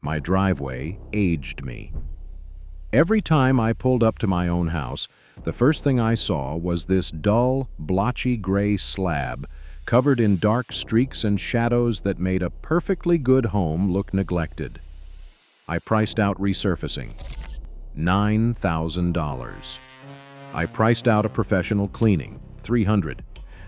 My driveway aged me. Every time I pulled up to my own house, the first thing I saw was this dull, blotchy gray slab covered in dark streaks and shadows that made a perfectly good home look neglected. I priced out resurfacing. $9,000. I priced out a professional cleaning. $300.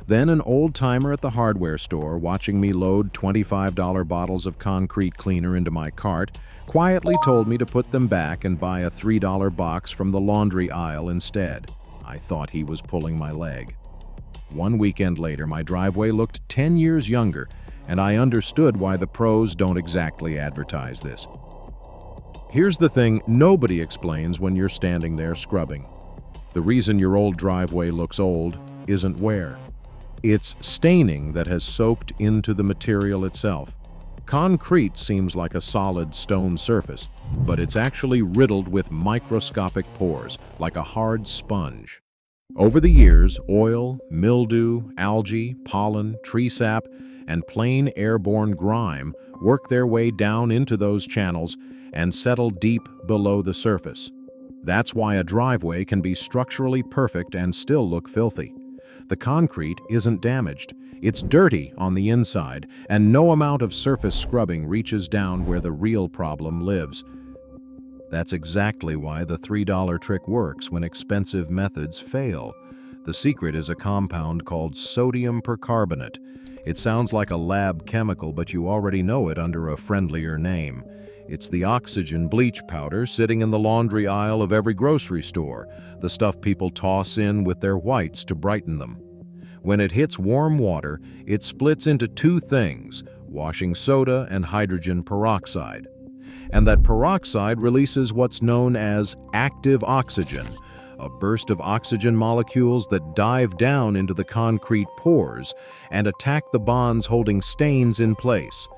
Then an old-timer at the hardware store watching me load $25 bottles of concrete cleaner into my cart quietly told me to put them back and buy a $3 box from the laundry aisle instead. I thought he was pulling my leg. One weekend later, my driveway looked 10 years younger, and I understood why the pros don't exactly advertise this. Here's the thing nobody explains when you're standing there scrubbing. The reason your old driveway looks old isn't wear. It's staining that has soaked into the material itself. Concrete seems like a solid stone surface, but it's actually riddled with microscopic pores, like a hard sponge. Over the years, oil, mildew, algae, pollen, tree sap, and plain airborne grime work their way down into those channels and settle deep below the surface. That's why a driveway can be structurally perfect and still look filthy. The concrete isn't damaged. It's dirty on the inside, and no amount of surface scrubbing reaches down where the real problem lives. That's exactly why the $3 trick works when expensive methods fail. The secret is a compound called sodium percarbonate. It sounds like a lab chemical, but you already know it under a friendlier name. It's the oxygen bleach powder sitting in the laundry aisle of every grocery store, the stuff people toss in with their whites to brighten them. When it hits warm water, it splits into two things, washing soda and hydrogen peroxide. And that peroxide releases what's known as active oxygen, a burst of oxygen molecules that dive down into the concrete pores and attack the bonds holding stains in place.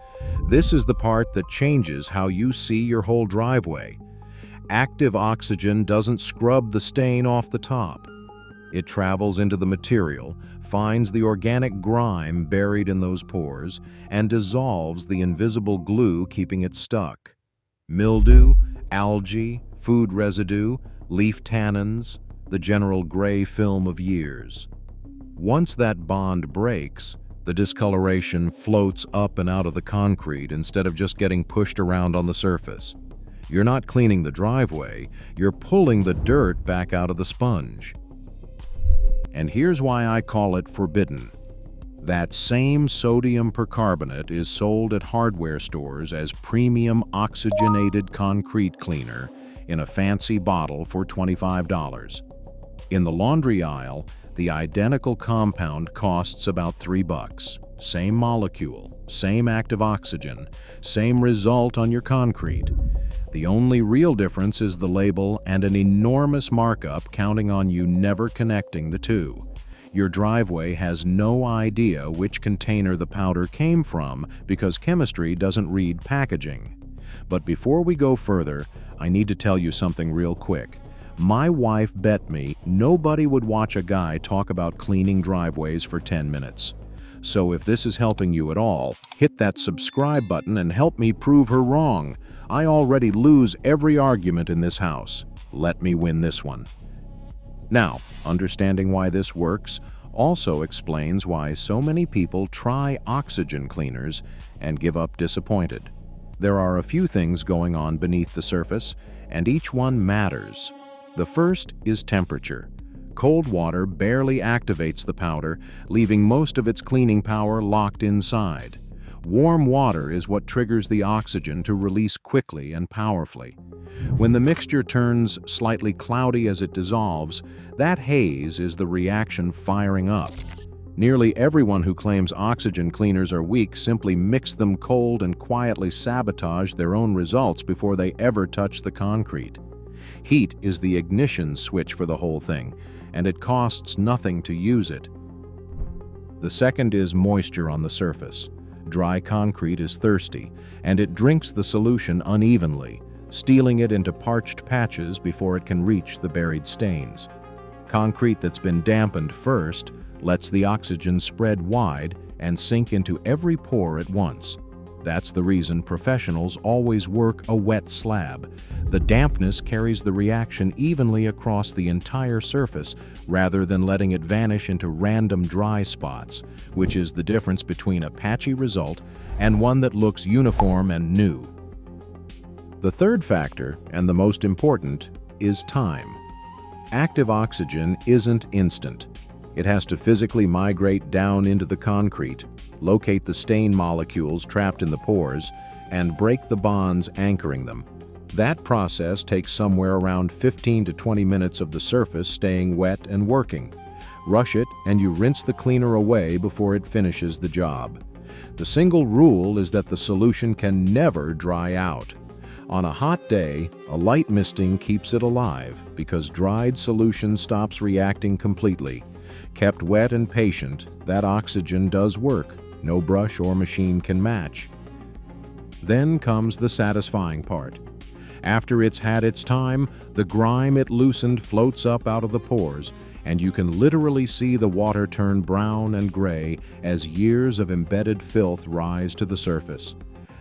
This is the part that changes how you see your whole driveway. Active oxygen doesn't scrub the stain off the top. It travels into the material, finds the organic grime buried in those pores, and dissolves the invisible glue keeping it stuck. Mildew, algae, food residue, leaf tannins, the general gray film of years. Once that bond breaks, the discoloration floats up and out of the concrete instead of just getting pushed around on the surface. You're not cleaning the driveway, you're pulling the dirt back out of the sponge. And here's why I call it forbidden. That same sodium percarbonate is sold at hardware stores as premium oxygenated concrete cleaner in a fancy bottle for $25. In the laundry aisle, the identical compound costs about $3. Same molecule, same active oxygen, same result on your concrete. The only real difference is the label and an enormous markup counting on you never connecting the two. Your driveway has no idea which container the powder came from because chemistry doesn't read packaging. But before we go further, I need to tell you something real quick. My wife bet me nobody would watch a guy talk about cleaning driveways for 10 minutes. So if this is helping you at all, hit that subscribe button and help me prove her wrong. I already lose every argument in this house. Let me win this one. Now, understanding why this works also explains why so many people try oxygen cleaners and give up disappointed. There are a few things going on beneath the surface, and each one matters. The first is temperature. Cold water barely activates the powder, leaving most of its cleaning power locked inside. Warm water is what triggers the oxygen to release quickly and powerfully. When the mixture turns slightly cloudy as it dissolves, that haze is the reaction firing up. Nearly everyone who claims oxygen cleaners are weak simply mix them cold and quietly sabotage their own results before they ever touch the concrete. Heat is the ignition switch for the whole thing, and it costs nothing to use it. The second is moisture on the surface. Dry concrete is thirsty, and it drinks the solution unevenly, stealing it into parched patches before it can reach the buried stains. Concrete that's been dampened first lets the oxygen spread wide and sink into every pore at once. That's the reason professionals always work a wet slab. The dampness carries the reaction evenly across the entire surface rather than letting it vanish into random dry spots, which is the difference between a patchy result and one that looks uniform and new. The third factor, and the most important, is time. Active oxygen isn't instant. It has to physically migrate down into the concrete, locate the stain molecules trapped in the pores, and break the bonds anchoring them. That process takes somewhere around 15 to 20 minutes of the surface staying wet and working. Rush it and you rinse the cleaner away before it finishes the job. The single rule is that the solution can never dry out. On a hot day, a light misting keeps it alive because dried solution stops reacting completely. Kept wet and patient, that oxygen does work. No brush or machine can match. Then comes the satisfying part. After it's had its time, the grime it loosened floats up out of the pores, and you can literally see the water turn brown and gray as years of embedded filth rise to the surface.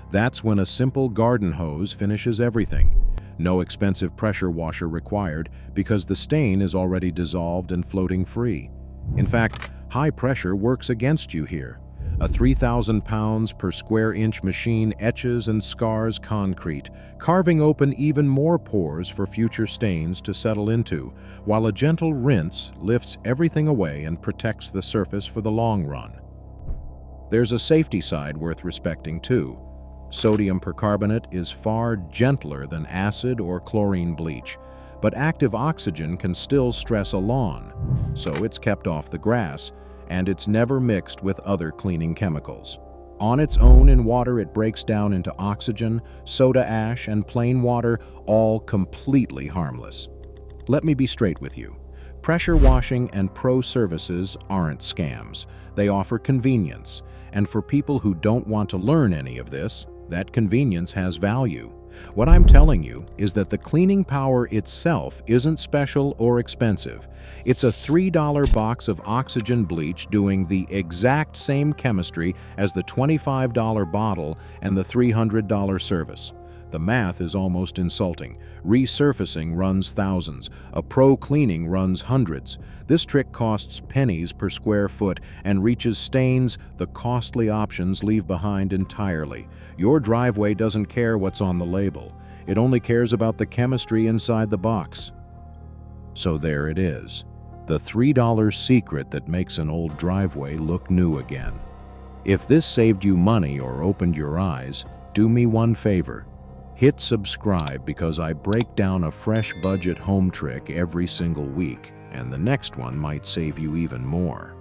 That's when a simple garden hose finishes everything. No expensive pressure washer required because the stain is already dissolved and floating free. In fact, high pressure works against you here. A 3,000 pounds per square inch machine etches and scars concrete, carving open even more pores for future stains to settle into, while a gentle rinse lifts everything away and protects the surface for the long run. There's a safety side worth respecting too. Sodium percarbonate is far gentler than acid or chlorine bleach, but active oxygen can still stress a lawn, so it's kept off the grass, and it's never mixed with other cleaning chemicals. On its own in water, it breaks down into oxygen, soda ash, and plain water, all completely harmless. Let me be straight with you. Pressure washing and pro services aren't scams. They offer convenience, and for people who don't want to learn any of this, that convenience has value. What I'm telling you is that the cleaning power itself isn't special or expensive. It's a $3 box of oxygen bleach doing the exact same chemistry as the $25 bottle and the $300 service. The math is almost insulting. Resurfacing runs thousands. A pro cleaning runs hundreds. This trick costs pennies per square foot and reaches stains the costly options leave behind entirely. Your driveway doesn't care what's on the label. It only cares about the chemistry inside the box. So there it is. The $3 secret that makes an old driveway look new again. If this saved you money or opened your eyes, do me one favor. Hit subscribe because I break down a fresh budget home trick every single week, and the next one might save you even more.